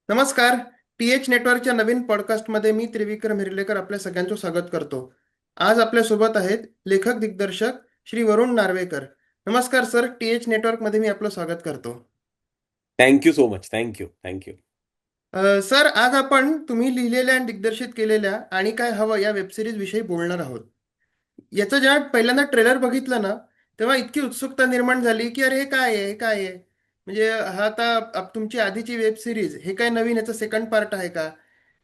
नमस्कार. TH नेटवर्कच्या नवीन पॉडकास्टमध्ये मी त्रिविक्रम हिरलेकर आपल्या सगळ्यांचं स्वागत करतो. आज आपल्यासोबत आहेत लेखक दिग्दर्शक श्री वरुण नार्वेकर. नमस्कार सर, TH नेटवर्कमध्ये मी आपलं स्वागत करतो. Thank you so much. Thank you. Thank you. Sir, आज आपण तुम्ही लिहिलेल्या आणि दिग्दर्शित केलेल्या आणि काय हवं या वेबसिरीज विषयी बोलणार आहोत. याचं जेव्हा पहिल्यांदा ट्रेलर बघितलं ना, तेव्हा इतकी उत्सुकता निर्माण झाली की अरे हे काय आहे, हे काय आहे. म्हणजे हा आता तुमची आधीची वेब सिरीज, हे काय नवीन याचं सेकंड पार्ट आहे का.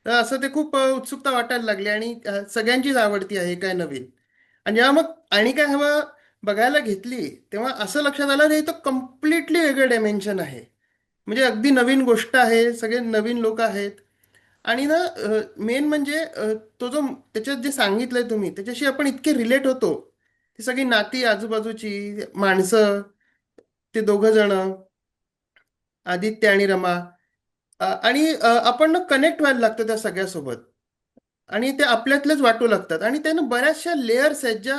तर असं ते खूप उत्सुकता वाटायला लागली आणि सगळ्यांचीच आवडती आहे हे काय नवीन. आणि जेव्हा मग आणि काय हवं बघायला घेतली, तेव्हा असं लक्षात आलं रे, तो कम्प्लिटली वेगळं डायमेन्शन आहे. म्हणजे अगदी नवीन गोष्ट आहे, सगळे नवीन लोक आहेत. आणि ना मेन म्हणजे तो जो त्याच्यात जे सांगितलंय तुम्ही त्याच्याशी आपण इतके रिलेट होतो. ती सगळी नाती, आजूबाजूची माणसं, ते दोघं जण, आदित्य आणि रमा. आणि आपण ना कनेक्ट व्हायला लागतो त्या सगळ्यासोबत. आणि ते आपल्यातलेच वाटू लागतात आणि त्यानं बऱ्याचशा लेयर्स आहेत ज्या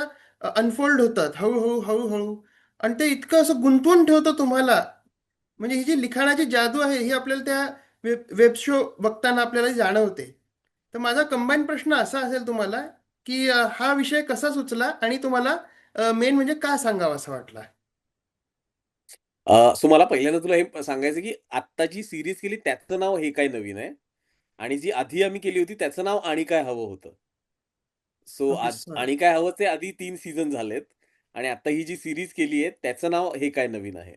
अनफोल्ड होतात हळूहळू हळूहळू. आणि ते इतकं असं गुंतवून ठेवतं तुम्हाला. म्हणजे ही जी लिखाणाची जादू आहे ही आपल्याला त्या वेब शो बघताना आपल्याला जाणवते. तर माझा कंबाईन प्रश्न असा असेल तुम्हाला की हा विषय कसा सुचला आणि तुम्हाला मेन म्हणजे का सांगावा असं वाटला. सो मला पहिल्यांदा तुला हे सांगायचं की आत्ता जी सीरीज केली त्याचं नाव हे काय नवीन आहे आणि जी आधी आम्ही केली होती त्याचं नाव आणि काय हवं होतं. So okay sorry. आणि काय हवंचे आधी 3 सीझन झालेत आणि आता ही जी सीरीज केली आहे त्याचं नाव हे काय नवीन आहे.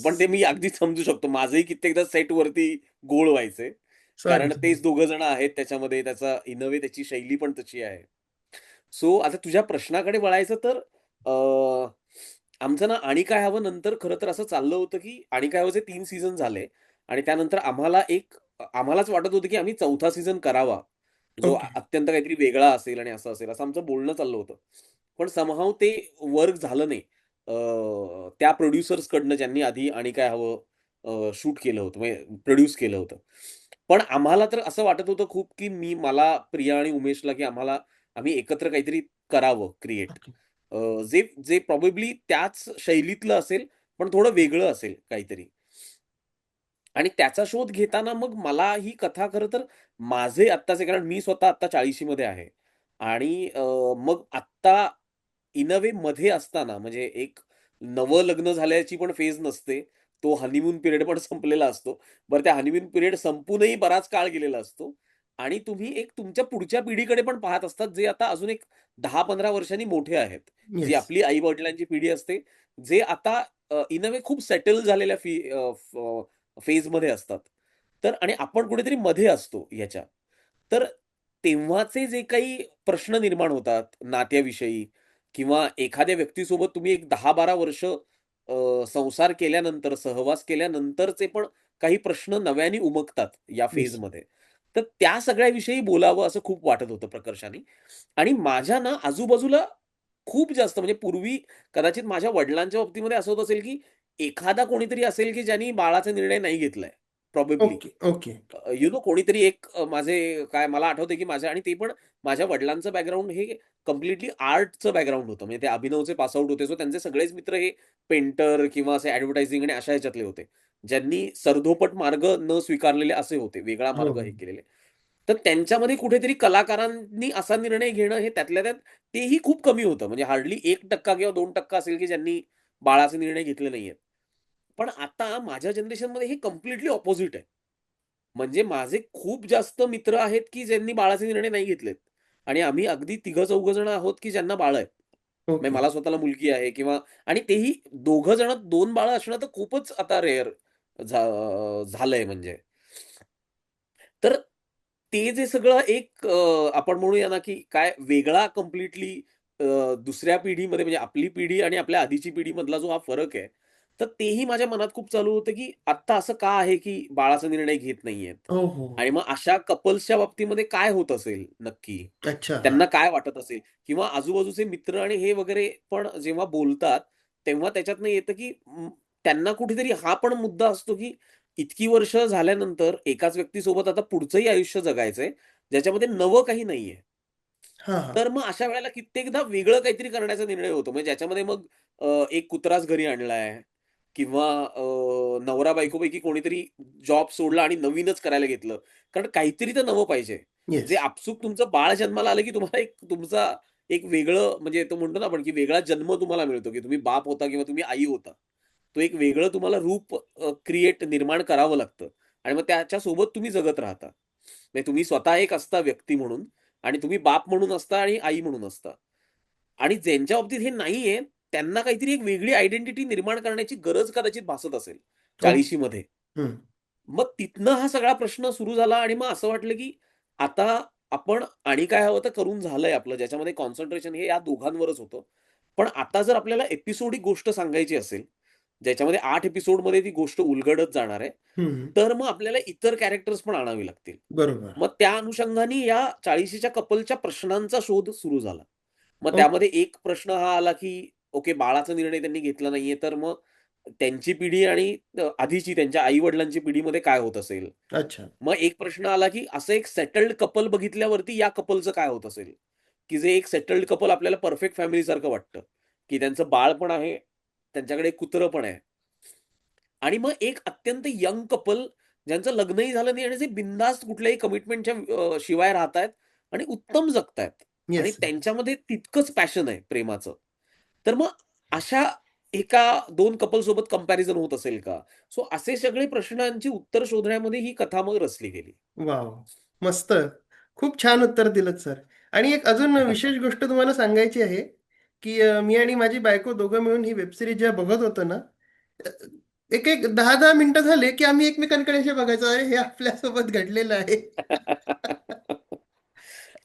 पण ते मी अगदी समजू शकतो. माझंही कित्येकदा सेटवरती घोळ व्हायचे. सॉरी. कारण तेच दोघं जण आहेत त्याच्यामध्ये. त्याचा इन अ वे त्याची शैली पण तशी आहे. सो आता तुझ्या प्रश्नाकडे वळायचं तर आमचं ना आणि काय हवं नंतर खरं तर असं चाललं होतं, की आणि काय हवंचे 3 सीझन झाले आणि त्यानंतर आम्हालाच वाटत होतं, की आम्ही 4था सीझन करावा. जो ओके. अत्यंत काहीतरी वेगळा असेल आणि असं असेल, असं आमचं बोलणं चाललं होतं. पण समहाऊ ते वर्क झालं नाही. त्या प्रोड्युसर्सकडनं ज्यांनी आधी आणि काय हवं शूट केलं होतं, म्हणजे प्रोड्यूस केलं होतं. पण आम्हाला तर असं वाटत होतं खूप, की मला, प्रिया आणि उमेशला, की आम्ही एकत्र काहीतरी करावं क्रिएट. ओके. जे जे प्रॉबेबली त्याच शैलीतलं असेल, पण थोडं वेगळं असेल काहीतरी. आणि त्याचा शोध घेताना मग मला ही कथा खरं तर माझे आत्ताचे कारण मी स्वतः आत्ता 40शी मध्ये आहे. आणि मग आत्ता इन अ वे मध्ये असताना म्हणजे एक नवं लग्न झाल्याची पण फेज नसते. तो हनीमून पिरियड पण संपलेला असतो. बरं त्या हनीमून पिरियड संपूनही बराच काळ गेलेला असतो. आणि तुम्ही एक तुमच्या पुढच्या पिढीकडे पण पाहत असतात, जे आता अजून एक 10-15 वर्षांनी मोठे आहेत. जी येस. आपली आई-वडिलांची पिढी असते, जे आता इन अ वे खूप सेटल झालेल्या फेजमध्ये असतात. तर आणि आपण कुठेतरी मध्ये असतो ह्याच्या. तर तेव्हाचे जे काही प्रश्न निर्माण होतात नात्याविषयी किंवा एखाद्या व्यक्तीसोबत तुम्ही एक 10-12 वर्ष संसार केल्यानंतर, सहवास केल्यानंतरचे पण काही प्रश्न नव्याने उमगतात या येस. फेजमध्ये. तर त्या सगळ्याविषयी बोलावं असं खूप वाटत होतं प्रकर्षाने. आणि माझ्या ना आजूबाजूला खूप जास्त म्हणजे पूर्वी कदाचित माझ्या वडिलांच्या बाबतीमध्ये असं होत असेल, की एखादा कोणीतरी असेल, की ज्यांनी बाळाचा निर्णय नाही घेतलाय. Probably. Okay. Okay. You know कोणीतरी एक माझे काय मला आठवतंय, की माझ्या आणि ते पण माझ्या वडिलांचं बॅकग्राऊंड हे कंप्लीटली आर्टचं बॅकग्राऊंड होतं. म्हणजे ते अभिनवचे पास होते. सो त्यांचे सगळेच मित्र हे पेंटर किंवा असे ॲडव्हर्टायझिंग आणि अशा ह्याच्यातले होते. ज्यांनी सरधोपट मार्ग न स्वीकारलेले असे होते. वेगळा हो मार्ग हो. हे केलेले. तर त्यांच्यामध्ये कुठेतरी कलाकारांनी असा निर्णय घेणं हे त्यातल्या त्यात तेही खूप कमी होतं. म्हणजे हार्डली 1% किंवा 2% असेल, की ज्यांनी बाळाचे निर्णय घेतले नाहीयेत. पण आता माझ्या जनरेशनमध्ये हे कंप्लीटली अपोझिट आहे. म्हणजे माझे खूप जास्त मित्र आहेत, की ज्यांनी बाळाचे निर्णय नाही घेतलेत. आणि आम्ही अगदी तिघं-चौघं जण आहोत, की ज्यांना बाळं आहेत. म्हणजे ओके. मला स्वतःला मुलगी आहे किंवा आणि तेही दोघं जण 2 बाळं असणं तर खूपच आता रेअर झालंय म्हणजे. तर ते जे सगळं एक आपण म्हणूया ना, की काय वेगळा कंप्लीटली दुसऱ्या पिढीमध्ये म्हणजे आपली पिढी आणि आपल्या आधीची पिढीमधला जो हा फरक आहे, तर तेही माझ्या मनात खूप चालू होतं, की आत्ता असं का आहे, की बाळाचा निर्णय घेत नाहीयेत? हो हो हो. आणि मग अशा कपल्सच्या बाबतीमध्ये काय होत असेल नक्की? अच्छा. हा. त्यांना काय वाटत असेल? किंवा आजूबाजूचे मित्र आणि हे वगैरे पण जेव्हा बोलतात, तेव्हा त्याच्यातनं येतं, की त्यांना कुठेतरी हा पण मुद्दा असतो, की इतकी वर्ष झाल्यानंतर एकाच व्यक्तीसोबत आता पुढचंही आयुष्य जगायचंय, ज्याच्यामध्ये नवं काही नाहीये. हा हा. तर मग अशा वेळेला कित्येकदा वेगळं काहीतरी करण्याचा निर्णय होतो. म्हणजे ज्याच्यामध्ये मग एक कुत्राच घरी आणलाय किंवा नवरा बायकोपैकी कोणीतरी जॉब सोडला आणि नवीनच करायला घेतलं. कारण काहीतरी तर नवं पाहिजे. जे येस. आपसूक तुमचं बाळ जन्माला आलं, की तुम्हाला एक वेगळं म्हणजे तो म्हणतो ना आपण, की वेगळा जन्म तुम्हाला मिळतो, की तुम्ही बाप होता किंवा तुम्ही आई होता. तो एक वेगळं तुम्हाला रूप निर्माण करावं लागतं आणि मग त्याच्यासोबत तुम्ही जगत राहता. म्हणजे तुम्ही स्वतः एक असता व्यक्ती म्हणून आणि तुम्ही बाप म्हणून असता आणि आई म्हणून असता. आणि ज्यांच्या बाबतीत हे नाहीये, त्यांना काहीतरी एक वेगळी आयडेंटिटी निर्माण करण्याची गरज कदाचित भासत असेल ओके. 40शी मध्ये. हं. मग तिथनं हा सगळा प्रश्न सुरू झाला आणि मग असं वाटलं, की आता आपण आणि काय हवं तर करून झालंय आपलं, ज्याच्यामध्ये कॉन्सन्ट्रेशन हे या दोघांवरच होतं. पण आता जर आपल्याला एपिसोडिक गोष्ट सांगायची असेल, ज्याच्यामध्ये 8 एपिसोडमध्ये ती गोष्ट उलगडत जाणार आहे, हं. तर मग आपल्याला इतर कॅरेक्टर्स पण आणावी लागतील. बरोबर. मग त्या अनुषंगाने या 40शीच्या कपलच्या प्रश्नांचा शोध सुरू झाला. मग ओके. त्यामध्ये एक प्रश्न हा आला, की ओके बाळाचा निर्णय त्यांनी घेतला नाहीये, तर मग त्यांची पिढी आणि आधीची त्यांच्या आई-वडिलांची पिढीमध्ये काय होत असेल? अच्छा. मग एक प्रश्न आला, की असं एक सेटल्ड कपल बघितल्यावरती या कपलचं काय होत असेल? की जे एक सेटल्ड कपल आपल्याला परफेक्ट फॅमिलीसारखं वाटतं, की त्यांचं बाळ पण आहे, त्यांच्याकडे एक कुत्रं पण आहे. आणि मग एक अत्यंत यंग कपल ज्यांचं लग्नही झालं नाही आणि जे बिनधास्त कुठल्याही कमिटमेंटच्या शिवाय राहतायत आणि उत्तम जगतायत आणि येस. त्यांच्यामध्ये तितकंच पॅशन आहे प्रेमाचं. तर मग अशा एका 2 कपल सोबत कंपॅरिझन होत असेल का? सो असे सगळे प्रश्नांची उत्तर शोधण्यामध्ये ही कथा मग रचली गेली. वॉव! मस्त. खूप छान उत्तर दिलंत सर. आणि एक अजून विशेष गोष्ट तुम्हाला सांगायची आहे, की मी आणि माझी बायको दोघं मिळून ही वेब सीरीज जेव्हा बघत होतो ना, अ, एक 10-10 मिनिटं झाले, की आम्ही एकमेकांकडे असे बघायचो, "अरे, हे आपल्यासोबत घडलेलं आहे."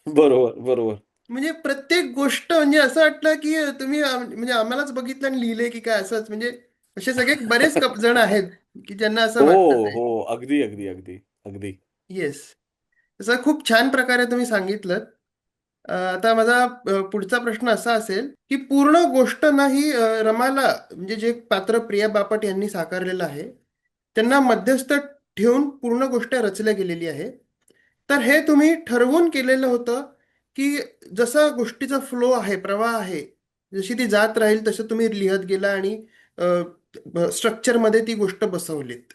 बरोबर, बरोबर. म्हणजे प्रत्येक गोष्ट म्हणजे असं वाटलं, की तुम्ही म्हणजे आम्हालाच बघितलं आणि लिहिलंय की काय असंच म्हणजे असे सगळे बरेच जण आहेत, की ज्यांना असं हो, वाटतं ते. हो. अगदी, अगदी, अगदी, अगदी. येस. तसं खूप छान प्रकारे तुम्ही सांगितलंत. आता माझा पुढचा प्रश्न असा असेल, की पूर्ण गोष्ट ना ही रमाला म्हणजे जे पात्र प्रिया बापट यांनी साकारलेलं आहे, त्यांना मध्यस्थ ठेवून पूर्ण गोष्ट रचल्या गेलेली आहे. तर हे तुम्ही ठरवून केलेलं होतं, की जसा गोष्टीचा फ्लो आहे, प्रवाह आहे, जशी ती जात राहील तसं तुम्ही लिहत गेला आणि स्ट्रक्चरमध्ये ती गोष्ट बसवलीत.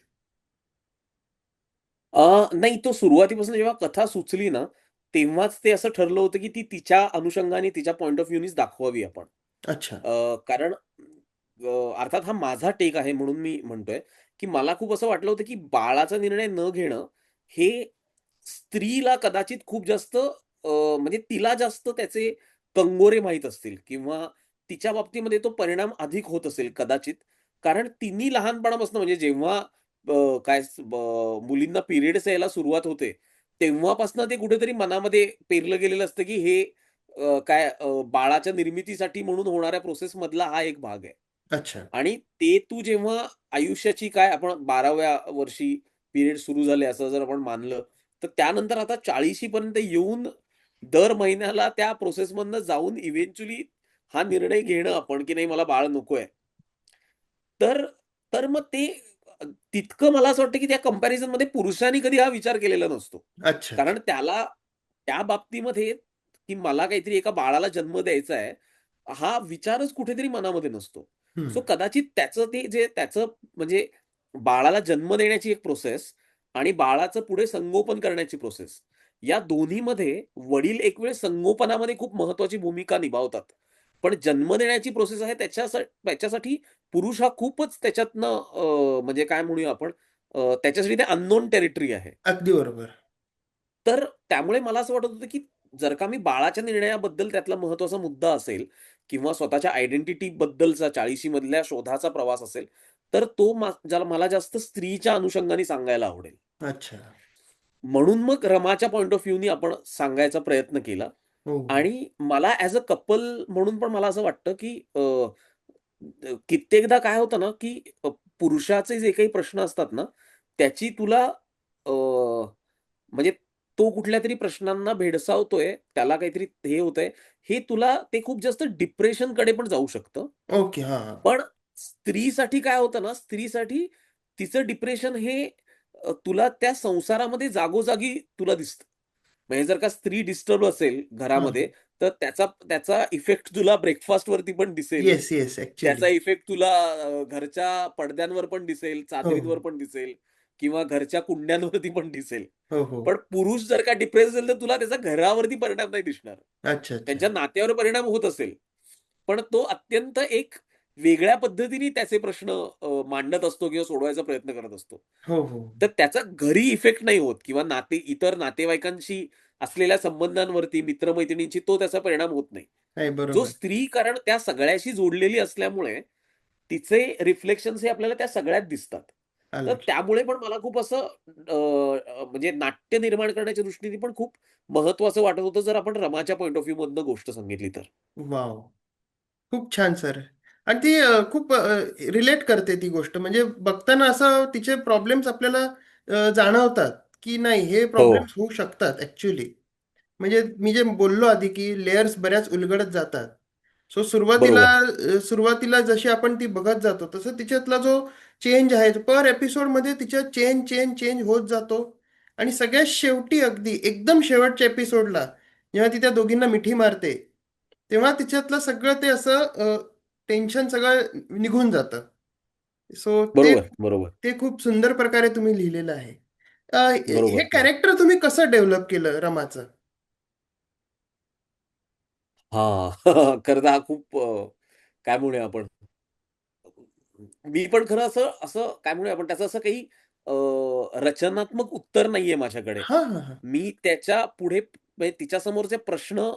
नाही तो सुरुवातीपासून जेव्हा कथा सुचली ना, तेव्हाच ते असं ठरलं होतं, की ती तिच्या अनुषंगाने तिच्या पॉइंट ऑफ व्ह्यूनीच दाखवावी आपण. अच्छा. कारण अर्थात हा माझा टेक आहे म्हणून मी म्हणतोय, की मला खूप असं वाटलं होतं, की बाळाचा निर्णय न घेणं हे स्त्रीला कदाचित खूप जास्त म्हणजे तिला जास्त त्याचे कंगोरे माहीत असतील किंवा तिच्या बाबतीमध्ये तो परिणाम अधिक होत असेल कदाचित. कारण तिनी लहानपणापासून म्हणजे जेव्हा मुलींना पिरियड्स यायला सुरुवात होते, तेव्हापासून ते कुठेतरी मनामध्ये पेरलं गेलेलं असतं, की हे बाळाच्या निर्मितीसाठी म्हणून होणाऱ्या प्रोसेसमधला हा एक भाग आहे. अच्छा. आणि ते तू जेव्हा आयुष्याची आपण 12व्या वर्षी पिरियड सुरू झाले असं जर आपण मानलं, तर त्यानंतर आता 40शी पर्यंत येऊन दर महिन्याला त्या प्रोसेसमधनं जाऊन इव्हेंच्युअली हा निर्णय घेणं आपण, की नाही मला बाळ नकोय. तर तर मग ते तितकं मला असं वाटतं, की त्या कंपॅरिझनमध्ये पुरुषांनी कधी हा विचार केलेला नसतो. अच्छा, अच्छा. कारण त्याला त्या बाबतीमध्ये, की मला काहीतरी एका बाळाला जन्म द्यायचा आहे, हा विचारच कुठेतरी मनामध्ये नसतो. हं. सो कदाचित त्याचं म्हणजे बाळाला जन्म देण्याची एक प्रोसेस आणि बाळाचं पुढे संगोपन करण्याची प्रोसेस, या दोन्हीमध्ये वडील एक वेळ संगोपनामध्ये खूप महत्त्वाची भूमिका निभावतात. पण जन्म देण्याची प्रोसेस आहे त्याच्यासाठी पुरुष हा खूपच त्याच्यातनं म्हणजे काय म्हणूया आपण त्याच्यासाठी ते अननोन टेरिटरी आहे. अगदी बरोबर. तर त्यामुळे मला असं वाटत होतं, की जर का मी बाळाच्या निर्णयाबद्दल त्यातला महत्त्वाचा मुद्दा असेल किंवा स्वतःच्या आयडेंटिटी बद्दलचा 40शी मधल्या शोधाचा प्रवास असेल, तर तो ज्याला मला जास्त स्त्रीच्या अनुषंगाने सांगायला आवडेल. अच्छा. म्हणून मग रमाच्या पॉइंट ऑफ व्ह्यूनी आपण सांगायचा प्रयत्न केला हो, हो. आणि मला ॲज अ कपल म्हणून पण मला असं वाटतं, की कित्येकदा काय होतं ना, की पुरुषाचे जे काही प्रश्न असतात ना, त्याची तुला म्हणजे तो कुठल्यातरी प्रश्नांना भेडसावतोय, त्याला काहीतरी हे होतंय, हे तुला ते खूप जास्त डिप्रेशनकडे पण जाऊ शकतं. ओके. हां, हां. पण स्त्रीसाठी काय होतं ना, स्त्रीसाठी तिचं डिप्रेशन हे तुला त्या संसारामध्ये जागोजागी तुला दिसतं. म्हणजे जर का स्त्री डिस्टर्ब असेल हां, घरामध्ये, हां. तर त्याचा त्याचा इफेक्ट तुला ब्रेकफास्ट वरती पण दिसेल. Yes, yes. त्याचा ॲक्चुअली. इफेक्ट तुला घरच्या पडद्यांवर पण दिसेल, हो, चादरींवर हो. पण दिसेल किंवा घरच्या कुंड्यांवरती पण दिसेल. हो, हो. पण पुरुष जर का डिप्रेस असेल, तर तुला त्याचा घरावरती परिणाम नाही दिसणार. अच्छा, अच्छा. त्यांच्या नात्यावर परिणाम होत असेल. पण तो अत्यंत एक वेगळ्या पद्धतीने त्याचे प्रश्न मांडत असतो किंवा सोडवायचा प्रयत्न करत असतो. हो, हो. तर त्याचा घरी इफेक्ट नाही होत किंवा इतर नातेवाईकांशी असलेल्या संबंधांवरती, मित्र-मैत्रिणींशी तो त्याचा परिणाम होत नाही. नाही, जो बरोबर. स्त्री कारण त्या सगळ्याशी जोडलेली असल्यामुळे, तिचे रिफ्लेक्शन्स हे आपल्याला त्या सगळ्यात दिसतात. आलं तर लक्षात. त्यामुळे पण मला खूप असं म्हणजे नाट्य निर्माण करण्याच्या दृष्टीने पण खूप महत्त्वाचं वाटत होतं, जर आपण रमाच्या पॉइंट ऑफ व्ह्यूमधनं गोष्ट सांगितली तर. वॉव! खूप छान सर. आणि ती खूप रिलेट करते ती गोष्ट. म्हणजे बघताना असं तिचे प्रॉब्लेम्स आपल्याला जाणवतात, की नाही हे हो, प्रॉब्लेम्स होऊ शकतात ॲक्चुअली. म्हणजे मी जे बोललो आधी, की लेयर्स बऱ्याच उलगडत जातात. सो बरोबर. सुरुवातीला जशी आपण ती बघत जातो, तसं तिच्यातला जो चेंज आहे, पर एपिसोडमध्ये तिच्या चेंज होत जातो. आणि सगळ्यात शेवटी अगदी एकदम शेवटच्या एपिसोडला जेव्हा ती त्या दोघींना मिठी मारते, तेव्हा तिच्यातलं सगळं ते असं टेन्शन सगळं निघून जातं. सो ते बरोबर, बरोबर, ते खूप सुंदर प्रकारे तुम्ही लिहिलेलं आहे. हे बरोबर, बरोबर. कॅरेक्टर तुम्ही कसं डेव्हलप केलं रमाचं? हां. खरं तर हा खूप काय म्हणूया आपण, मी पण खरं असं असं काय म्हणूया आपण त्याचं असं काही अ, रचनात्मक उत्तर नाहीये माझ्याकडे. हां, हां, हां. मी त्याच्या पुढे म्हणजे तिच्यासमोरचे प्रश्न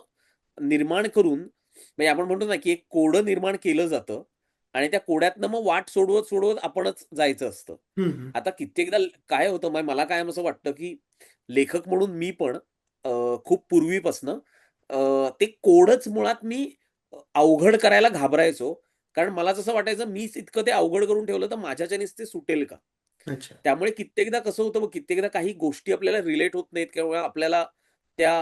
निर्माण करून म्हणजे आपण म्हणतो ना, की एक कोडं निर्माण केलं जातं आणि त्या कोड्यातनं मग वाट सोडवत आपणच जायचं असतं. हं, हं. आता कित्येकदा काय होतं मला कायम असं वाटतं, की लेखक म्हणून मी पण खूप पूर्वीपासनं ते कोडच मुळात मी अवघड करायला घाबरायचो. कारण मला जसं वाटायचं मीच इतकं ते अवघड करून ठेवलं तर माझ्याच्यानीच ते सुटेल का? अच्छा. त्यामुळे कित्येकदा कसं होतं मग कित्येकदा काही गोष्टी आपल्याला रिलेट होत नाहीत किंवा आपल्याला त्या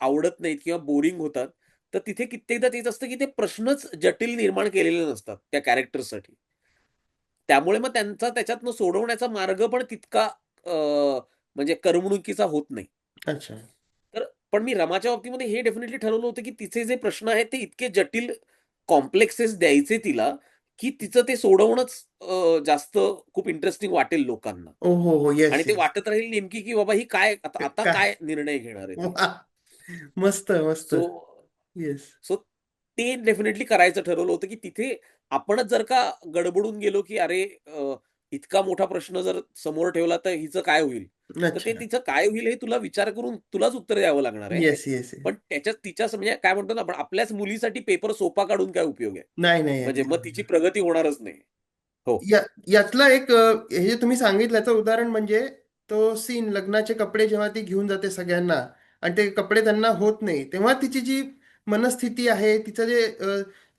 आवडत नाहीत किंवा बोरिंग होतात. तर तिथे कित्येकदा तेच असतं, की ते प्रश्नच जटिल निर्माण केलेले नसतात त्या कॅरेक्टरसाठी. त्यामुळे मग त्यांचा त्याच्यातनं सोडवण्याचा मार्ग पण तितका म्हणजे करमणुकीचा होत नाही. अच्छा. तर पण मी रमाच्या बाबतीमध्ये हे डेफिनिटली ठरवलं होतं, की तिचे जे प्रश्न आहेत ते इतके जटिल कॉम्प्लेक्सेस द्यायचे तिला, की तिचं ते सोडवणंच जास्त खूप इंटरेस्टिंग वाटेल लोकांना. हो, हो, हो. आणि येस, ते येस. वाटत राहील नेमकी, की बाबा ही काय आता आता काय? काय निर्णय घेणार आहे ती. वाह! मस्त, मस्त. So yes. सो ते डेफिनेटली करायचं ठरवलं होतं, की तिथे आपणच जर का गडबडून गेलो, की अरे इतका मोठा प्रश्न जर समोर ठेवला तर हिचं काय होईल? तर ते अच्छा. तिचं काय होईल हे तुला विचार करून तुलाच उत्तर द्यावं लागणार आहे. Yes, yes, yes. पण त्याच्यात म्हणजे काय म्हणतो ना आपण आपल्याच मुलीसाठी पेपर सोपा काढून काय उपयोग आहे? नाही, नाही. म्हणजे अगदी मग तिची बरोबर. प्रगती होणारच नाही. हो. यातलं एक हे जे तुम्ही सांगितलं याचं उदाहरण म्हणजे तो सीन लग्नाचे कपडे जेव्हा ती घेऊन जाते सगळ्यांना आणि ते कपडे त्यांना होत नाही तेव्हा तिची जी मनस्थिती आहे तिचं जे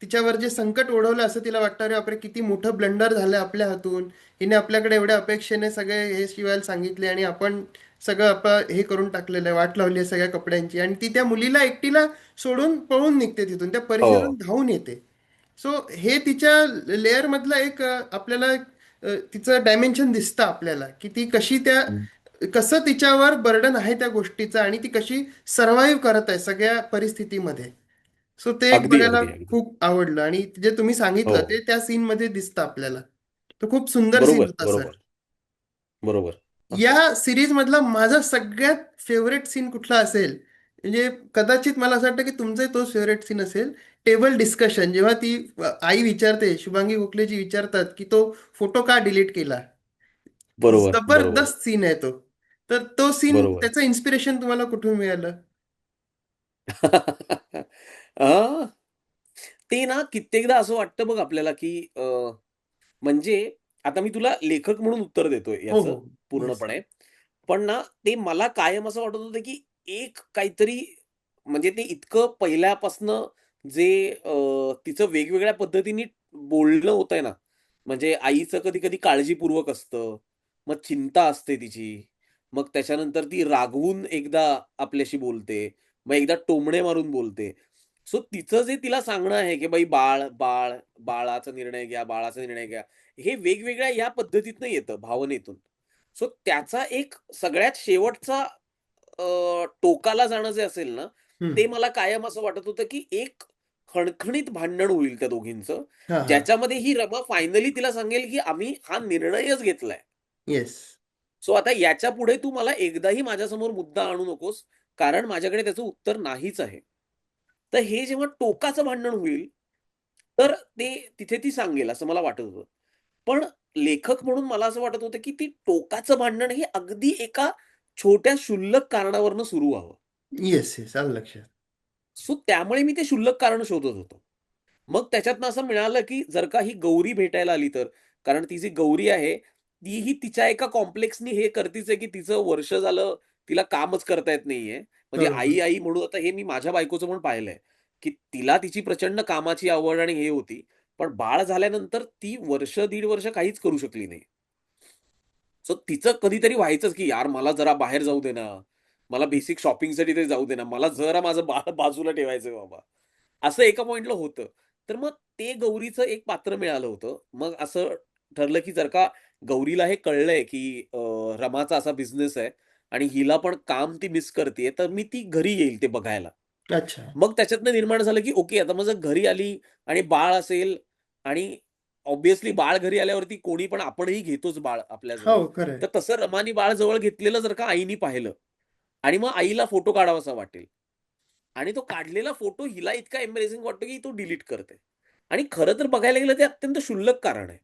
तिच्यावर जे संकट ओढवलं असं तिला वाटतं अरे बापरे किती मोठं ब्लंडर झालं आपल्या हातून हिने आपल्याकडे एवढ्या अपेक्षेने सगळे हे शिवायला सांगितले आणि आपण सगळं आपण हे करून टाकलेलं आहे वाट लावली आहे सगळ्या कपड्यांची आणि ती त्या मुलीला एकटीला सोडून पळून निघते तिथून त्या परिसरातून हो. धावून येते. सो हे तिच्या लेअरमधलं एक आपल्याला तिचं डायमेन्शन दिसतं आपल्याला की ती कशी त्या हं. कसं तिच्यावर बर्डन आहे त्या गोष्टीचं आणि ती कशी सर्व्हाइव्ह करत आहे सगळ्या परिस्थितीमध्ये. सो ते एक अगदी, बघायला अगदी, अगदी. खूप आवडलं आणि जे तुम्ही हो. सांगितलं ते त्या सीनमध्ये दिसतं आपल्याला. तो खूप सुंदर सीन बरोबर, होता सर. बरोबर, बरोबर. या सिरीज मधला माझा सगळ्यात फेवरेट सीन कुठला असेल म्हणजे कदाचित मला असं वाटतं की तुमचाही तोच फेवरेट सीन असेल. टेबल डिस्कशन जेव्हा ती आई विचारते शुभांगी गोखलेजी विचारतात की तो फोटो का डिलीट केला. बरोबर, बरोबर, जबरदस्त सीन आहे तो. तर तो सीन बरोबर. त्याचं इन्स्पिरेशन तुम्हाला कुठून मिळालं? अ, ते ना कित्येकदा असं वाटतं बघ आपल्याला, की म्हणजे आता मी तुला लेखक म्हणून उत्तर देतोय हो, याचं हो. येस. पूर्णपणे. पण ना ते मला कायम असं वाटत होतं, की एक काहीतरी म्हणजे ते इतकं पहिल्यापासनं जे तिचं वेगवेगळ्या पद्धतीने बोलणं होतंय ना, म्हणजे आईचं कधी-कधी काळजीपूर्वक असतं. मग चिंता असते तिची. मग त्याच्यानंतर ती रागवून एकदा आपल्याशी बोलते. मग एकदा टोमणे मारून बोलते. सो तिचं जे तिला सांगणं आहे, की "बाई बाळाचा निर्णय घ्या, बाळाचा निर्णय घ्या." हे वेगवेगळ्या या पद्धतीतनं येतं भावनेतून. त्याचा एक सगळ्यात शेवटचा टोकाला जाणं जे असेल ना, हम्म. ते मला कायम असं वाटत होतं, की एक खणखणीत भांडण होईल त्या दोघींचं, हा हा. ज्याच्यामध्ये ही रमा फायनली तिला सांगेल, की आम्ही हा निर्णयच घेतलाय. येस. सो आता याच्यापुढे तू मला एकदाही माझ्यासमोर मुद्दा आणू नकोस, कारण माझ्याकडे त्याचं उत्तर नाहीच आहे. तर हे जेव्हा टोकाचं भांडण होईल, तर ते तिथे ती सांगेल असं मला वाटत होतं. पण लेखक म्हणून मला असं वाटत होतं, की ती टोकाचं भांडण हे अगदी एका छोट्या क्षुल्लक कारणावरनं सुरू व्हावं. येस येस, आलं लक्षात. सो त्यामुळे मी ते क्षुल्लक कारण शोधत होतो. मग त्याच्यातनं असं मिळालं, की जर का ही गौरी भेटायला आली तर. कारण ती जी गौरी आहे, तीही तिच्या एका कॉम्प्लेक्सनी हे करतीच आहे, की तिचं वर्ष झालं तिला कामच करता येत नाहीये. हो म्हणजे हो. आई-आई म्हणून आता हे मी माझ्या बायकोचं पण पाहिलंय, की तिला तिची प्रचंड कामाची आवड आणि हे होती. पण बाळ झाल्यानंतर ती वर्ष, दीड वर्ष काहीच करू शकली नाही. सो तिचं कधीतरी व्हायचंच, की यार मला जरा बाहेर जाऊ दे ना. मला बेसिक शॉपिंगसाठी तरी जाऊ दे ना. मला जरा माझं बाळ बाजूला ठेवायचंय बाबा. असं एका पॉइंटला होतं. तर मग ते गौरीचं एक पात्र मिळालं होतं. मग असं ठरलं, की जर का गौरीला हे कळलंय, की रमाचा असा बिझनेस आहे आणि हिला पण काम ती मिस करतीये, तर मी ती घरी येईल ते बघायला. अच्छा. मग त्याच्यातनं निर्माण झालं, की ओके आता मग जर घरी आली आणि बाळ असेल आणि ऑब्व्हियसली बाळ घरी आल्यावरती कोणी पण आपणही घेतोच बाळ हो, आपल्याजवळ. खरंय. तर तसं रमानी बाळ जवळ घेतलेलं जर का आईनी पाहिलं आणि मग आईला फोटो काढावासा वाटेल आणि तो काढलेला फोटो हिला इतका एम्बॅरेसिंग वाटतो, की तो डिलीट करते. आणि खरं तर बघायला गेलं ते अत्यंत क्षुल्लक कारण आहे.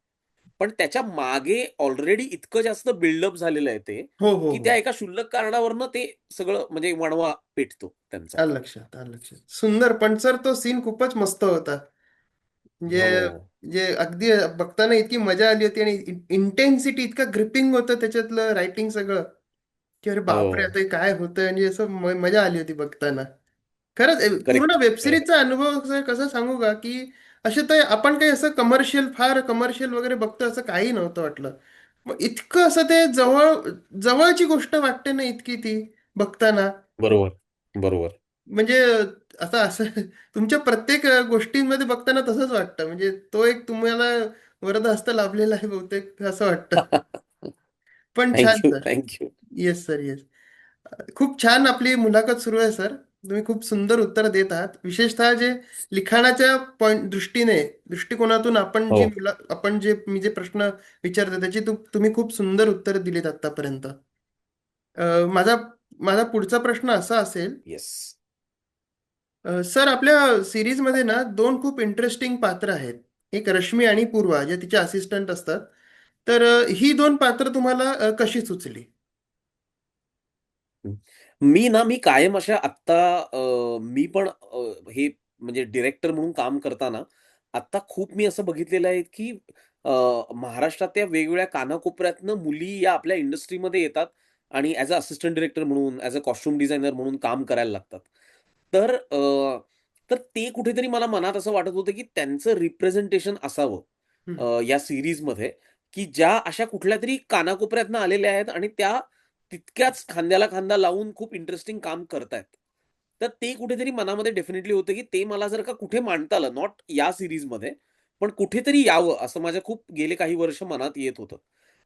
पण त्याच्या मागे ऑलरेडी इतकं जास्त बिल्डअप झालेलं आहे ते, हो हो की हो. त्या एका क्षुल्लक कारणावरनं ते सगळं म्हणजे वणवा पेटतो त्यांचा. आलं लक्षात, आलं लक्षात. सुंदर. पण सर तो सीन खूपच मस्त होता. म्हणजे हो. जे अगदी बघताना इतकी मजा आली होती आणि इंटेन्सिटी इतकं ग्रिपिंग होतं त्याच्यातलं रायटिंग सगळं, की अरे बापरे, हो. आता हे काय होतंय, आणि असं मजा आली होती बघताना. खरंच करेक्ट, पूर्ण करेक्ट. वेबसिरीजचा अनुभव कसं सांगू का, की असे तर आपण काही असं कमर्शियल, फार कमर्शियल वगैरे बघतो असं काही नव्हतं वाटलं. मग इतकं असं ते जवळची गोष्ट वाटते ना इतकी ती बघताना. बरोबर, बरोबर. म्हणजे आता असं तुमच्या प्रत्येक गोष्टींमध्ये बघताना तसंच वाटतं. म्हणजे तो एक तुम्हाला वरदहस्त लाभलेला आहे बहुतेक असं वाटतं. पण छान thank you, sir. Thank you. Yes sir, yes. खूप छान आपली मुलाखत सुरू आहे सर. तुम्ही खूप सुंदर उत्तर देत आहात. विशेषतः जे लिखाणाच्या दृष्टिकोनातून हो. आपण जे मी जे प्रश्न विचारतो त्याची तुम्ही खूप सुंदर उत्तर दिलीत आतापर्यंत. माझा माझा पुढचा प्रश्न असा असेल. येस. सर, आपल्या सिरीजमध्ये ना दोन खूप इंटरेस्टिंग पात्र आहेत. एक रश्मी आणि पूर्वा, जे तिचे असिस्टंट असतात. तर ही दोन पात्र तुम्हाला कशी सुचली? मी कायम अशा आत्ता मी पण हे म्हणजे डिरेक्टर म्हणून काम करताना, आत्ता खूप मी असं बघितलेलं आहे, की अ, महाराष्ट्रात या वेगवेगळ्या कानाकोपऱ्यातनं मुली या आपल्या इंडस्ट्रीमध्ये येतात आणि ॲज अ असिस्टंट डायरेक्टर म्हणून, ॲज अ कॉस्ट्यूम डिझायनर म्हणून काम करायला लागतात. तर तर ते कुठेतरी मला मनात असं वाटत होतं, की त्यांचं रिप्रेझेंटेशन असावं हं. या सीरीजमध्ये, की ज्या अशा कुठल्यातरी कानाकोपऱ्यातनं आलेल्या आहेत आणि त्या तितक्याच खांद्याला खांदा लावून खूप इंटरेस्टिंग काम करतायत. तर ते कुठेतरी मनामध्ये डेफिनेटली होतं, की ते मला जर का कुठे मांडता आलं, नॉट या सीरीजमध्ये, पण कुठेतरी यावं असं माझ्या खूप गेले काही वर्ष मनात येत होतं.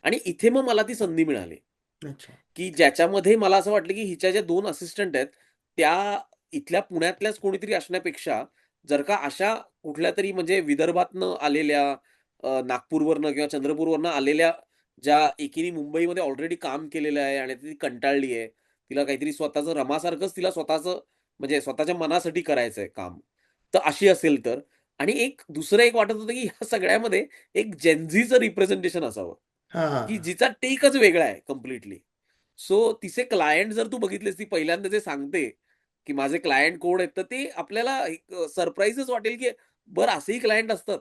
आणि इथे मग मला ती संधी मिळाली, अच्छा. की ज्याच्यामध्ये मला असं वाटलं, की हिच्या ज्या 2 असिस्टंट आहेत, त्या इथल्या पुण्यातल्याच कोणीतरी असण्यापेक्षा, जर का अशा कुठल्यातरी म्हणजे विदर्भातनं आलेल्या, नागपूरवरनं किंवा चंद्रपूरवरनं आलेल्या, ज्या एकीने मुंबईमध्ये ऑलरेडी काम केलेलं आहे आणि ती कंटाळली आहे. तिला काहीतरी स्वतःचं रमासारखंच तिला स्वतःचं म्हणजे स्वतःच्या मनासाठी करायचंय काम. तर अशी असेल तर आणि दुसरं एक वाटत होतं, की ह्या सगळ्यामध्ये एक जेन रिप्रेझेंटेशन असावं, हां, की हां. जिचा टेकच वेगळा आहे कंप्लीटली. सो तिचे क्लायंट जर तू बघितलेस, ती पहिल्यांदा जे सांगते, की माझे क्लायंट कोण आहेत, तर ते आपल्याला एक सरप्राईजच वाटेल, की बरं असेही क्लायंट असतात.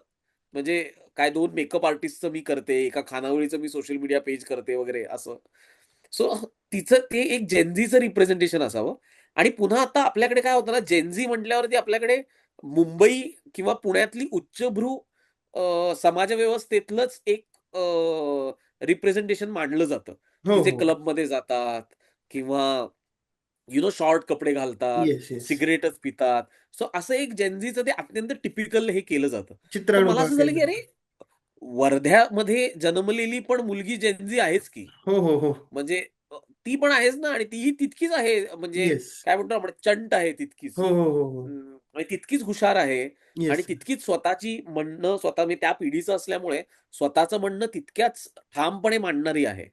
म्हणजे काय 2 मेकअप आर्टिस्टचं मी करते, एका खानावळीचं मी सोशल मीडिया पेज करते वगैरे असं. सो तिचं ते एक जेन रिप्रेझेंटेशन असावं आणि पुन्हा आता आपल्याकडे काय होतं ना, जेन म्हटल्यावरती आपल्याकडे मुंबई किंवा पुण्यातली उच्चभ्रू समाजव्यवस्थेतलंच एक रिप्रेझेंटेशन मांडलं जातं, हो, की जे हो. क्लबमध्ये जातात किंवा शॉर्ट कपडे घालतात, येस, येस. सिगारेटच पितात. सो असं एक जेन ते अत्यंत टिपिकल हे केलं जातं. तर चित्रण मला उभं असं झालं, की केलं. अरे, वर्ध्यामध्ये जन्मलेली पण मुलगी जेन आहेच की. हो, हो, हो. म्हणजे ती पण आहेच ना आणि तीही तितकीच आहे म्हणजे येस. काय म्हणतो आपण चंट आहे तितकीच. हो, हो, हो, हो. आणि तितकीच हुशार आहे आणि येस. तितकीच स्वतःची म्हणणं स्वतः मी त्या पिढीचं असल्यामुळे स्वतःचं म्हणणं तितक्याच ठामपणे मांडणारी आहे.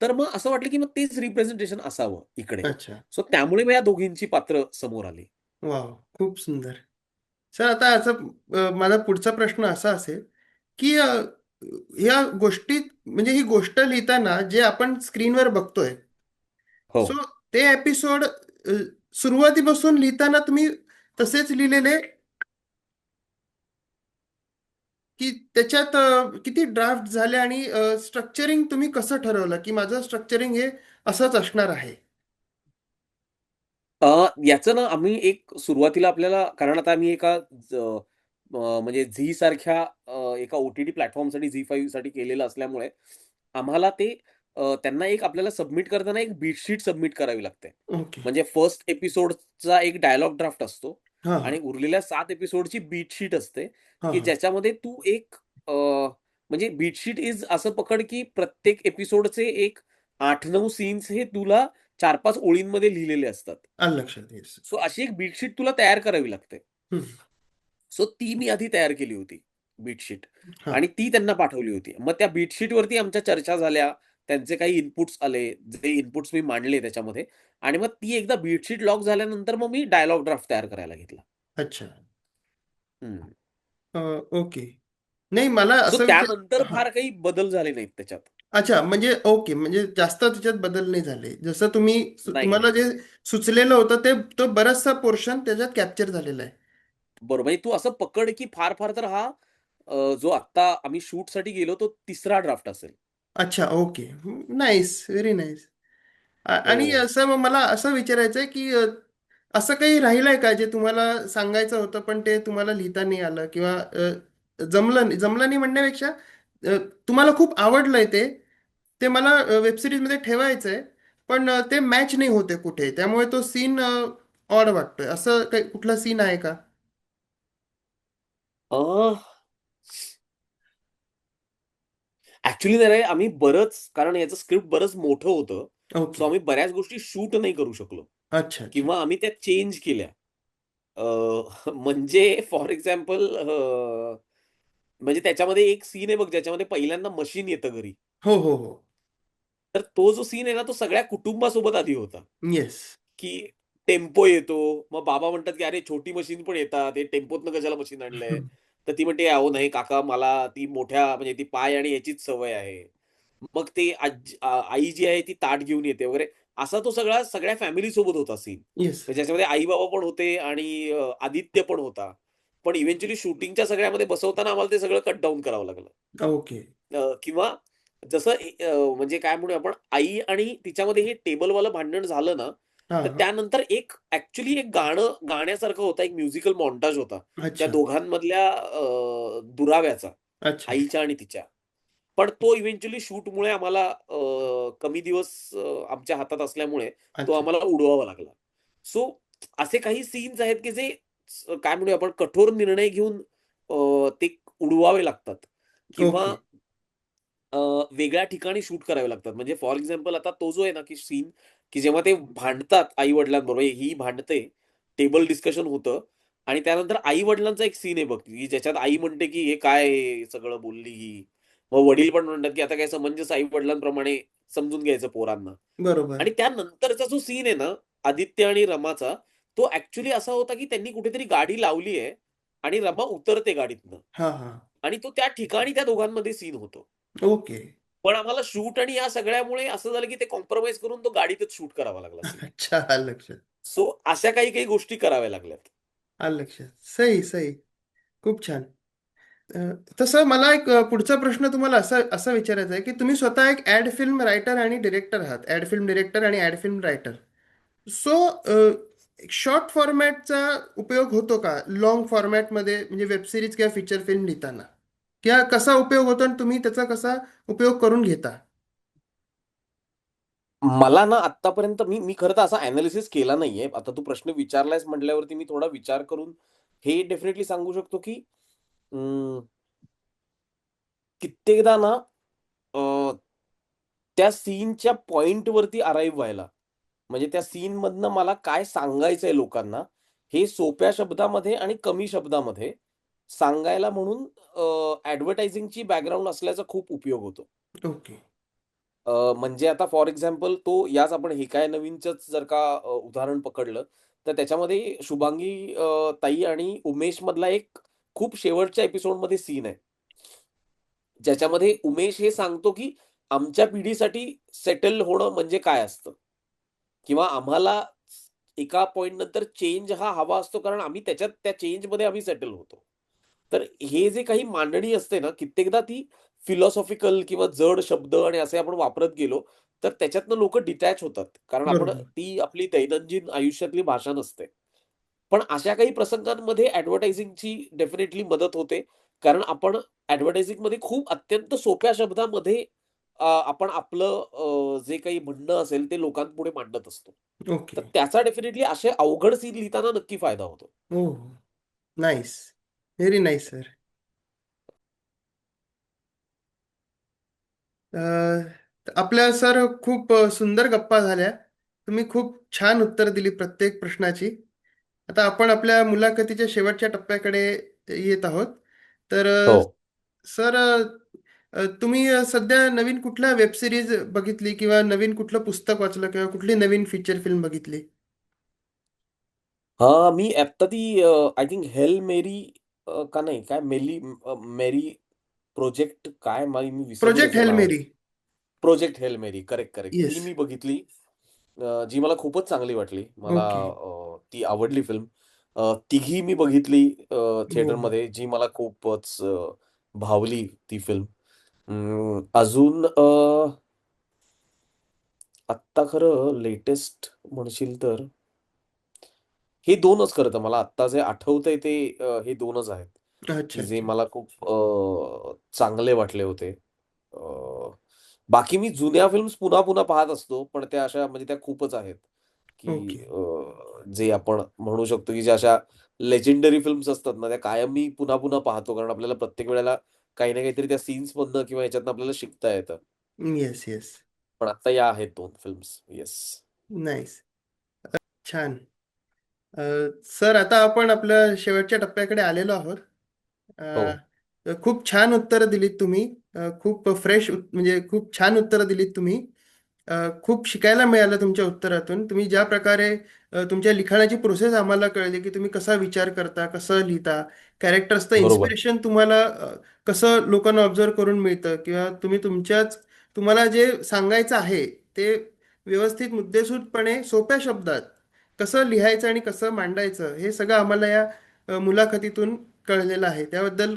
तर मग असं वाटलं की मग तेच रिप्रेझेंटेशन असावं इकडे. अच्छा. सो त्यामुळे मग या दोघींची पात्र समोर आली. वॉव! खूप सुंदर. सर आता माझा पुढचा प्रश्न असा असेल, की या गोष्टीत म्हणजे ही गोष्ट लिहिताना जे आपण स्क्रीनवर बघतोय, हो. सो ते एपिसोड सुरुवातीपासून लिहिताना तुम्ही तसेच लिहिलेले, की त्याच्यात किती ड्राफ्ट झाले आणि स्ट्रक्चरिंग तुम्ही कसं ठरवलं, की माझं स्ट्रक्चरिंग हे असंच असणार आहे? याचं ना आम्ही एक सुरुवातीला आपल्याला कारण आता आम्ही एका म्हणजे झी सारख्या एका ओ-टी-टी प्लॅटफॉर्मसाठी झी5 साठी केलेलं असल्यामुळे आम्हाला ते त्यांना एक आपल्याला सबमिट करताना एक बीट शीट सबमिट करावी लागते. ओके. म्हणजे फर्स्ट एपिसोडचा एक डायलॉग ड्राफ्ट असतो हां, हां. आणि उरलेल्या 7 एपिसोडची बीट शीट असते, हां, की हां. ज्याच्यामध्ये तू एक म्हणजे बीट शीट इज असं पकड, की प्रत्येक एपिसोडचे एक 8-9 सीन्स हे तुला 4-5 ओळींमध्ये लिहिलेले असतात. आलं लक्षात. येस. सो अशी एक बीट शीट तुला तयार करावी लागते. हं. सो ती मी आधी तयार केली होती, बीट शीट हां. आणि ती त्यांना पाठवली होती. मग त्या बीट शीटवरती आमच्या चर्चा झाल्या. त्यांचे काही इनपुट्स आले, जे इनपुट्स मी मांडले त्याच्यामध्ये आणि मग ती एकदा बीट शीट लॉक झाल्यानंतर मग मी डायलॉग ड्राफ्ट तयार करायला घेतला. अच्छा. हं. अ, ओके. नाही मला सो असं त्यानंतर हां. फार काही बदल झाले नाहीत त्याच्यात. अच्छा, म्हणजे ओके. म्हणजे जास्त त्याच्यात बदल नाही झाले. जसं नाही, तुम्हाला नाही. जे सुचलेलं होतं ते तो बराचसा पोर्शन त्याच्यात कॅप्चर झालेला आहे. बरोबर. म्हणजे तू असं पकड, की फार तर हा जो आत्ता आम्ही शूटसाठी गेलो तो तिसरा ड्राफ्ट असेल. अच्छा, ओके. नाईस. Very nice. आणि हो. असं मग मला असं विचारायचं आहे, की असं काही राहिलंय का जे तुम्हाला सांगायचं होतं, पण ते तुम्हाला लिहिता नाही आलं किंवा जमलं नाही म्हणण्यापेक्षा तुम्हाला खूप आवडलंय ते, ते मला वेब सिरीजमध्ये ठेवायचं आहे, पण ते मॅच नाही होते कुठे. त्यामुळे तो सीन ऑड वाटतोय. असं काही कुठला सीन आहे का? अ, ॲक्चुअली नाही रे, आम्ही बरंच कारण याचं स्क्रिप्ट बरंच मोठं होतं. So okay. आम्ही बऱ्याच गोष्टी शूट नाही करू शकलो अच्छा, अच्छा. किंवा आम्ही त्या चेंज केल्या. म्हणजे फॉर एक्झाम्पल म्हणजे त्याच्यामध्ये एक सीन आहे बघ, ज्याच्यामध्ये पहिल्यांदा मशीन येतं घरी. हो, हो, हो. तर तो जो सीन आहे ना, तो सगळ्या कुटुंबासोबत आधी होता, येस. की टेम्पो येतो. मग बाबा म्हणतात, की "अरे, छोटी मशीन पण येतात. हे टेम्पोतनं कशाला मशीन आणलंय?" तर ती म्हणते, "अहो नाही काका, मला ती मोठ्या म्हणजे ती पाय आणि याचीच सवय आहे." मग ते आई जी आहे ती ताट घेऊन येते वगैरे. असा तो सगळ्या फॅमिलीसोबत होता सीन. येस. तर ज्याच्यामध्ये आई-बाबा पण होते आणि आदित्य पण होता. पण इव्हेंच्युअली शूटिंगच्या सगळ्यामध्ये बसवताना आम्हाला ते सगळं कट डाउन करावं लागलं. ओके. किंवा जसं म्हणजे काय म्हणूया आपण आई आणि तिच्यामध्ये हे टेबलवालं भांडण झालं ना, हां, तर हां. त्यानंतर ॲक्चुअली एक गाण्यासारखं होतं, एक म्युझिकल मॉन्टाज होता. त्या अच्छा. दोघांमधल्या दुराव्याचा, अच्छा. आईच्या आणि तिच्या. पण तो इव्हेंच्युअली शूटमुळे आम्हाला कमी दिवस आमच्या हातात असल्यामुळे तो अच्छा. आम्हाला उडवावा लागला. सो असे काही सीन्स आहेत, की जे काय म्हणूया आपण कठोर निर्णय घेऊन ते उडवावे लागतात किंवा ओके. अ, वेगळ्या ठिकाणी शूट करावे लागतात. म्हणजे फॉर एक्झाम्पल आता तो जो आहे ना, की सीन की जेव्हा ते भांडतात आई-वडिलांबरोबर, ही भांडते, टेबल डिस्कशन होतं आणि त्यानंतर आई-वडिलांचा एक सीन आहे बघ, की ज्याच्यात आई म्हणते, की "हे काय हे सगळं बोलली ही?" मग वडील पण म्हणतात, की "आता काय समंजस आई-वडिलांप्रमाणे समजून घ्यायचं पोरांना." बरोबर. आणि त्यानंतरचा जो सीन आहे ना, आदित्य आणि रमाचा, तो ॲक्चुअली असा होता, की त्यांनी कुठेतरी गाडी लावली आहे आणि रमा उतरते गाडीतनं हां, हां. आणि तो त्या ठिकाणी त्या दोघांमध्ये सीन होतो. ओके. पण आम्हाला शूट आणि या सगळ्यामुळे असं झालं, की ते कॉम्प्रोमाईज करून तो गाडीतच शूट करावा लागला सीन. अच्छा, आलं लक्षात. सो अशा काही गोष्टी कराव्या लागल्यात. आलं लक्षात. सही, सही. खूप छान. अ, तसं मला एक पुढचा प्रश्न तुम्हाला असा असा विचारायचा आहे, की तुम्ही स्वतः एक ॲड फिल्म रायटर आणि डिरेक्टर आहात. ॲड फिल्म डिरेक्टर आणि ad film writer. So short फॉर्मॅटचा उपयोग होतो का लाँग फॉर्मॅटमध्ये म्हणजे वेब सीरीज किंवा फीचर फिल्म लिहिताना? किंवा कसा उपयोग होतो आणि तुम्ही त्याचा कसा उपयोग करून घेता? मला ना आत्तापर्यंत मी खरं तर असा एनालिसिस केला नाहीये. आता तू प्रश्न विचारलायस म्हटल्यावरती मी थोडा विचार करून हे डेफिनेटली सांगू शकतो, की अं, कित्येकदा ना अ, त्या सीनच्या पॉइंटवरती अराईव्ह व्हायला. म्हणजे त्या सीनमधनं मला काय सांगायचंय लोकांना, हे सोप्या शब्दामध्ये आणि कमी शब्दामध्ये सांगायला म्हणून ॲडव्हर्टायझिंगची बॅकग्राऊंड असल्याचा खूप उपयोग होतो. ओके. म्हणजे आता फॉर एक्झाम्पल तो याच आपण हे काय नवीनचंच जर का उदाहरण पकडलं, तर त्याच्यामध्ये शुभांगी ताई आणि उमेश मधला एक खूप शेवटच्या एपिसोडमध्ये सीन आहे. ज्याच्यामध्ये उमेश हे सांगतो, की आमच्या पिढीसाठी सेटल होणं म्हणजे काय असतं? किंवा आम्हाला एका पॉइंट नंतर चेंज हा हवा असतो, कारण आम्ही त्याच्यात त्या चेंजमध्ये आम्ही सेटल होतो. तर हे जे काही मांडणी असते ना, कित्येकदा ती फिलॉसॉफिकल किंवा जड शब्द आणि असे आपण वापरत गेलो, तर त्याच्यातनं लोकं डिटॅच होतात. कारण आपण बरोबर. ती आपली दैनंदिन आयुष्यातली भाषा नसते. पण अशा काही प्रसंगांमध्ये ॲडव्हर्टायझिंगची डेफिनेटली मदत होते. कारण आपण ॲडव्हर्टायझिंगमध्ये खूप अत्यंत सोप्या शब्दामध्ये आपण आपलं जे काही म्हणणं असेल ते लोकांपुढे मांडत असतो. तर ओके. त्याचा डेफिनेटली असे अवघड सीन लिहिताना नक्की फायदा होतो. हो. नाईस. Very nice sir. आपल्या सर खूप सुंदर गप्पा झाल्या. तुम्ही खूप छान उत्तर दिली प्रत्येक प्रश्नाची. आता आपण आपल्या मुलाखतीच्या शेवटच्या टप्प्याकडे येत आहोत. तर हो. सर, तुम्ही सध्या नवीन कुठल्या वेब सिरीज बघितली किंवा नवीन कुठलं पुस्तक वाचलं किंवा कुठली नवीन फीचर फिल्म बघितली? हां, मी आत्ता ती आय थिंक हेल मेरी का नाही काय मेरी प्रोजेक्ट काय मी विसरलोय प्रोजेक्ट त्या हेल नावाने. Mary. Project Hail Mary. Correct, correct. ती येस. मी बघितली. जी मला खूपच चांगली वाटली. मला ओके. ती आवडली फिल्म. तिघी मी बघितली हो. थिएटरमध्ये, जी मला खूपच भावली ती फिल्म. अजून आत्ता खरं लेटेस्ट म्हणशील तर हे 2च खरं तर मला आत्ता जे आठवतंय ते हे 2च आहेत, अच्छा, की जे अच्छा. मला खूप चांगले वाटले होते. अ, बाकी मी जुन्या फिल्म्स पुन्हा-पुन्हा पाहत असतो, पण त्या अशा म्हणजे त्या खूपच आहेत, की ओके. जे आपण म्हणू शकतो, की ज्या अशा लेजेंडरी फिल्म्स असतात ना, त्या कायम मी पुन्हा-पुन्हा पाहतो. कारण आपल्याला प्रत्येक वेळेला काही ना काहीतरी त्या सीन्समधनं किंवा ह्याच्यातनं आपल्याला शिकता येतं. Yes, yes. पण आत्ता या आहेत 2 फिल्म्स. येस. नाईस. छान. अ, सर, आता आपण आपल्या शेवटच्या टप्प्याकडे आलेलो आहोत. हो. खूप छान उत्तरं दिलीत तुम्ही. खूप फ्रेश म्हणजे खूप छान उत्तरं दिलीत तुम्ही. खूप शिकायला मिळालं तुमच्या उत्तरातून. तुम्ही ज्या प्रकारे तुमच्या लिखाणाची प्रोसेस आम्हाला कळली, की तुम्ही कसा विचार करता, कसं लिहिता, कॅरेक्टर्सचं बरोबर. इन्स्पिरेशन तुम्हाला कसं लोकांना ऑब्झर्व करून मिळतं किंवा तुम्हाला जे सांगायचं आहे ते व्यवस्थित मुद्देसूदपणे सोप्या शब्दात कसं लिहायचं आणि कसं मांडायचं हे सगळं आम्हाला या मुलाखतीतून कळलेलं आहे. त्याबद्दल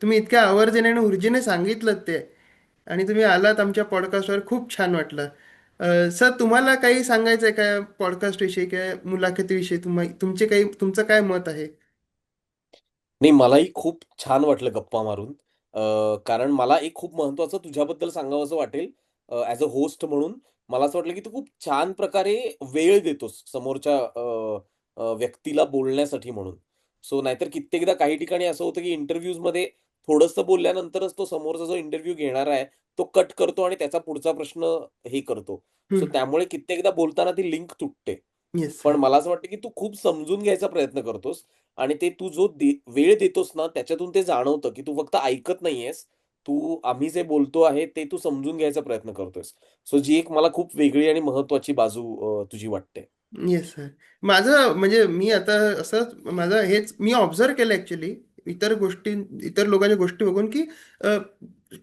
तुम्ही इतक्या आवर्जने आणि ऊर्जेने सांगितलं ते आणि तुम्ही आलात आमच्या पॉडकास्टवर खूप छान वाटलं. सर, तुम्हाला काही सांगायचं आहे का पॉडकास्टविषयी किंवा मुलाखतीविषयी तुमचे काही तुमचं काय मत आहे? नाही, मलाही खूप छान वाटलं गप्पा मारून. कारण मला एक खूप महत्त्वाचं तुझ्याबद्दल सांगावसं वाटेल ॲज अ होस्ट म्हणून. मला असं वाटलं की तू खूप छान प्रकारे वेळ देतोस समोरच्या व्यक्तीला बोलण्यासाठी म्हणून. सो नाहीतर कित्येकदा काही ठिकाणी असं होतं की इंटरव्ह्यूजमध्ये थोडंसं बोलल्यानंतरच तो समोरचा जो इंटरव्ह्यू घेणारा आहे, तो कट करतो आणि त्याचा पुढचा प्रश्न हे करतो. सो त्यामुळे कित्येकदा बोलताना ती लिंक तुटते. येस पण सर. मला असं वाटतं की तू खूप समजून घ्यायचा प्रयत्न करतोस आणि ते तू जो वेळ देतोस ना, त्याच्यातून ते जाणवतं, की तू फक्त ऐकत नाहीयेस. तू आम्ही जे बोलतो आहे, ते तू समजून घ्यायचा प्रयत्न करतोयस. सो जी एक मला खूप वेगळी आणि महत्त्वाची बाजू तुझी वाटते. Yes sir. माझं म्हणजे मी आता असं माझं हेच मी ऑब्झर्व केलं ॲक्च्युली इतर लोकांच्या गोष्टी बघून, की अ,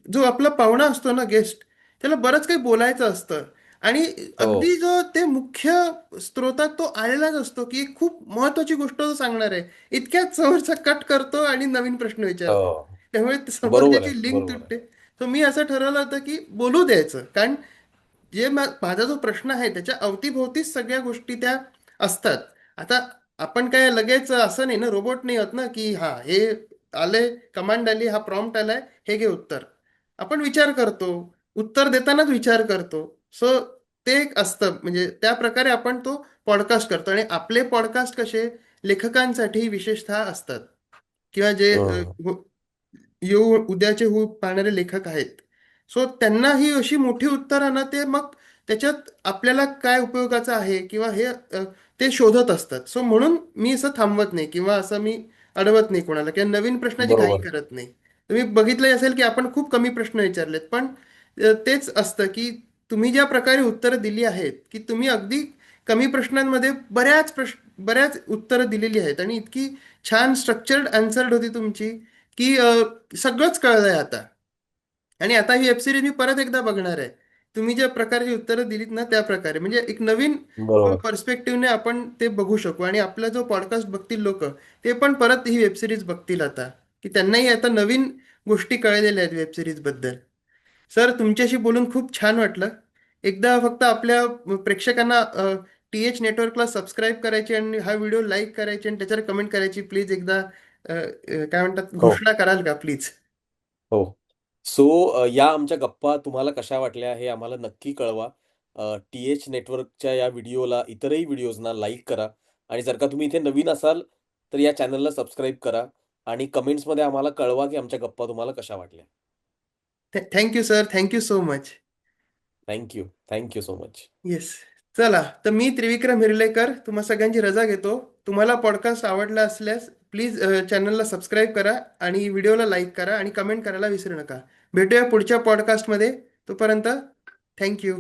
जो आपला पाहुणा असतो ना गेस्ट, त्याला बरंच काही बोलायचं असतं आणि हो. अगदी जो ते मुख्य स्रोतात तो आलेलाच असतो, की एक खूप महत्त्वाची गोष्ट तो सांगणार आहे. इतक्यात समोरचा कट करतो आणि नवीन प्रश्न विचारतो. हो. त्यामुळे बरोबर आहे, समोरच्याची लिंक बरोबर आहे. तुटते. तर मी असं ठरवलं होतं, की बोलू द्यायचं. कारण माझा जो प्रश्न आहे त्याच्या अवतीभोवतीच सगळ्या गोष्टी त्या असतात. आता आपण काय लगेच असं नाही ना, रोबोट नाही होत ना, की हा हे आले, कमांड आली, हा प्रॉम्प्ट आलाय, हे घे उत्तर. आपण विचार करतो, उत्तर देतानाच विचार करतो. सो ते एक असतं, म्हणजे त्या प्रकारे आपण तो पॉडकास्ट करतो आणि आपले पॉडकास्ट कसे लेखकांसाठी विशेषतः असतात किंवा जे हं. येऊ उद्याचे होऊ पाहणारे लेखक आहेत सो त्यांना ही अशी मोठी उत्तरं ना ते मग त्याच्यात आपल्याला काय उपयोगाचं आहे किंवा हे ते शोधत असतात. सो म्हणून मी असं थांबवत नाही किंवा असं मी अडवत नाही कोणाला किंवा नवीन प्रश्नाची घाई बरोबर. करत नाही. तुम्ही बघितलं असेल की आपण खूप कमी प्रश्न विचारलेत, पण तेच असतं की तुम्ही ज्या प्रकारे उत्तरं दिली आहेत की तुम्ही अगदी कमी प्रश्नांमध्ये बऱ्याच उत्तरं दिलेली आहेत आणि इतकी छान स्ट्रक्चर्ड आन्सर्ड होती तुमची की सगळंच कळलंय आता. आणि आता ही वेबसिरीज मी परत एकदा बघणार आहे. तुम्ही ज्या प्रकारची उत्तरं दिलीत ना त्या प्रकारे म्हणजे एक नवीन बरोबर. पर्स्पेक्टिव्हने आपण ते बघू शकू आणि आपला जो पॉडकास्ट बघतील लोक ते पण परत ही वेबसिरीज बघतील आता की त्यांनाही आता नवीन गोष्टी कळलेल्या आहेत वेबसिरीज बद्दल. सर तुमच्याशी बोलून खूप छान वाटलं. एकदा फक्त आपल्या प्रेक्षकांना TH नेटवर्कला सबस्क्राईब करायची आणि हा व्हिडिओ लाईक करायची आणि त्याच्यावर कमेंट करायची प्लीज एकदा काय म्हणतात हो. घोषणा कराल का प्लीज. हो. सो या आमच्या गप्पा तुम्हाला कशा वाटल्या हे आम्हाला नक्की कळवा. TH नेटवर्कच्या या व्हिडिओला, इतरही व्हिडिओजना लाईक करा आणि जर का तुम्ही इथे नवीन असाल, तर या चॅनलला सबस्क्राईब करा आणि कमेंट्समध्ये आम्हाला कळवा, की आमच्या गप्पा तुम्हाला कशा वाटल्या. Thank you sir, thank you so much. Thank you. Thank you so much. Yes. चला तर मी त्रिविक्रम हिरलेकर तुम्हा सगळ्यांची रजा घेतो. तुम्हाला पॉडकास्ट आवडला असल्यास प्लीज चॅनलला सबस्क्राईब करा आणि व्हिडिओला लाईक करा आणि कमेंट करायला विसरू नका. भेटूया पुढच्या पॉडकास्टमध्ये. तोपर्यंत थँक्यू.